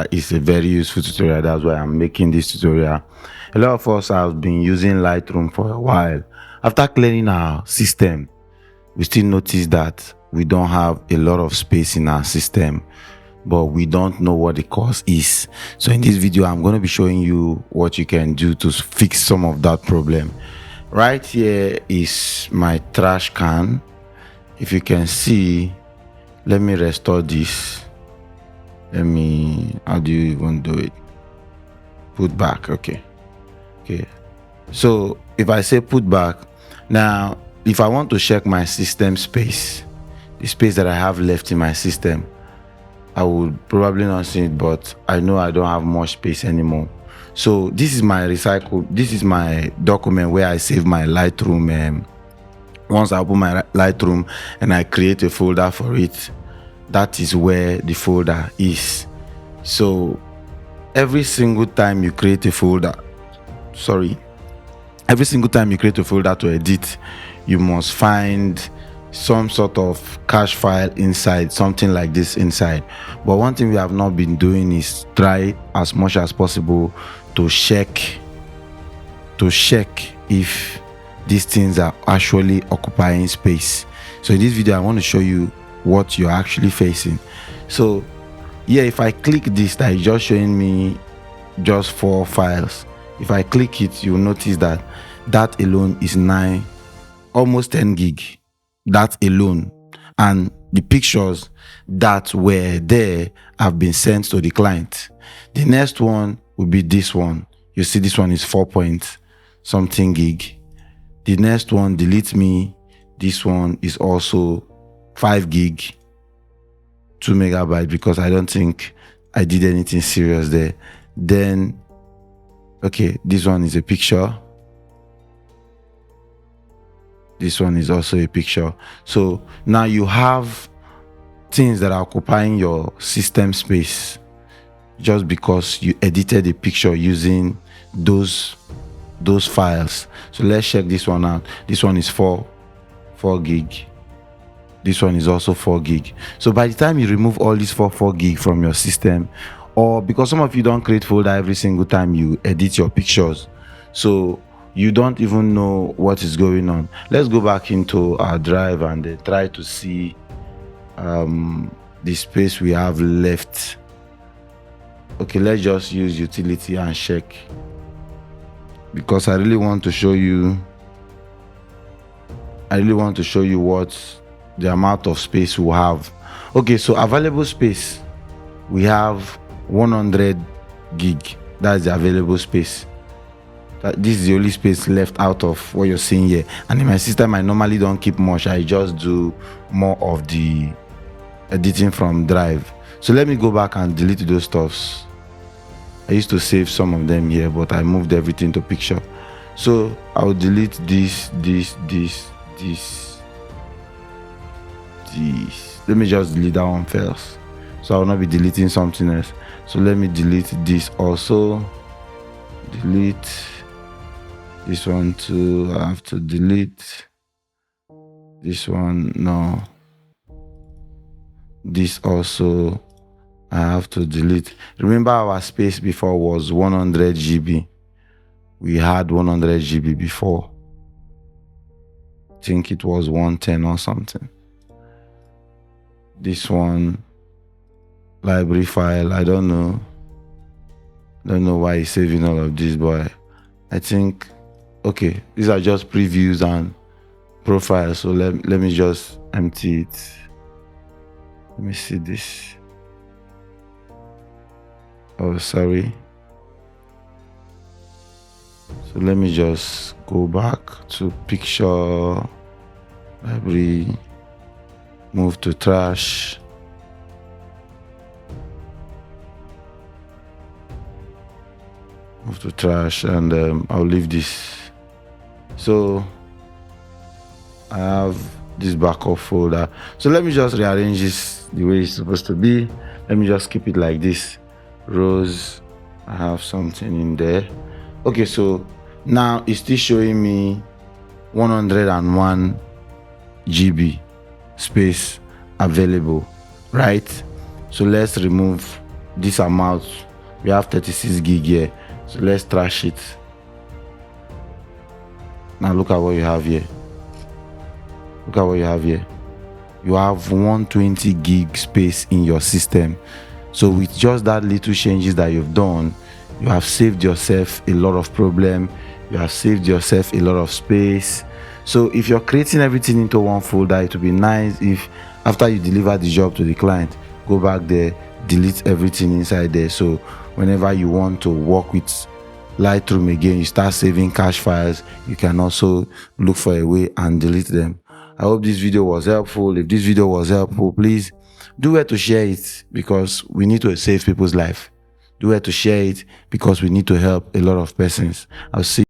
tutorial is a very useful tutorial. That's why I'm making this tutorial. A lot of us have been using Lightroom for a while. After clearing our system, we still notice that we don't have a lot of space in our system, but we don't know what the cause is. So in this video, I'm going to be showing you what you can do to fix some of that problem. Right here is my trash can. If you can see, let me restore this. How do you even do it? Put back. Okay. So if I say put back, now if I want to check my system space, the space that I have left in my system, I would probably not see it, but I know I don't have much space anymore. So this is my document where I save my Lightroom. Once I open my Lightroom and I create a folder for it, that is where the folder is. So every single time you create a folder to edit, you must find some sort of cache file inside, something like this inside. But one thing we have not been doing is try as much as possible to check if these things are actually occupying space. So in this video, I want to show you what you're actually facing. So yeah, if I click this, that is just showing me just 4 files. If I click it, you'll notice that alone is almost 10 gig. That alone, and the pictures that were there have been sent to the client. The next one will be this one. You see, this one is 4 point something gig. The next one, delete me, this one is also 5 gig, 2 megabytes, because I don't think I did anything serious there. Then okay, this one is a picture. This one is also a picture. So now you have things that are occupying your system space just because you edited a picture using those files. So let's check this one out. This one is 4 gig. This one is also 4 gig. So by the time you remove all these 4 gig from your system, or because some of you don't create folder every single time you edit your pictures, so you don't even know what is going on. Let's go back into our drive and try to see the space we have left. Okay, let's just use utility and check, because I really want to show you what the amount of space we have. Okay, so available space, we have 100 gig. That's the available space. This is the only space left out of what you're seeing here. And in my system, I normally don't keep much. I just do more of the editing from drive. So let me go back and delete those stuffs. I used to save some of them here, but I moved everything to picture. So I'll delete this. Let me just delete that one first, so I will not be deleting something else. So let me delete this also. Delete this one too. I have to delete this one. No, this also I have to delete. Remember, our space before was 100 GB. We had 100 GB before. I think it was 110 or something. This one, library file, I don't know why he's saving all of this, but I think, okay, these are just previews and profiles. So let me just empty it. Let me see this. Oh, sorry. So let me just go back to picture, library, move to trash. And I'll leave this. So I have this backup folder. So let me just rearrange this the way it's supposed to be. Let me just keep it like this. Rows, I have something in there. Okay, so now it's still showing me 101 GB space available, right? So let's remove this amount. We have 36 gig here, so let's trash it. Now look at what you have here. Look at what you have here. You have 120 gig space in your system. So with just that little changes that you've done, you have saved yourself a lot of problem. You have saved yourself a lot of space. So if you're creating everything into one folder, it would be nice if after you deliver the job to the client, go back there, delete everything inside there. So whenever you want to work with Lightroom again, you start saving cache files, you can also look for a way and delete them. I hope this video was helpful. If this video was helpful, please do well to share it, because we need to save people's life. Do well to share it, because we need to help a lot of persons. I'll see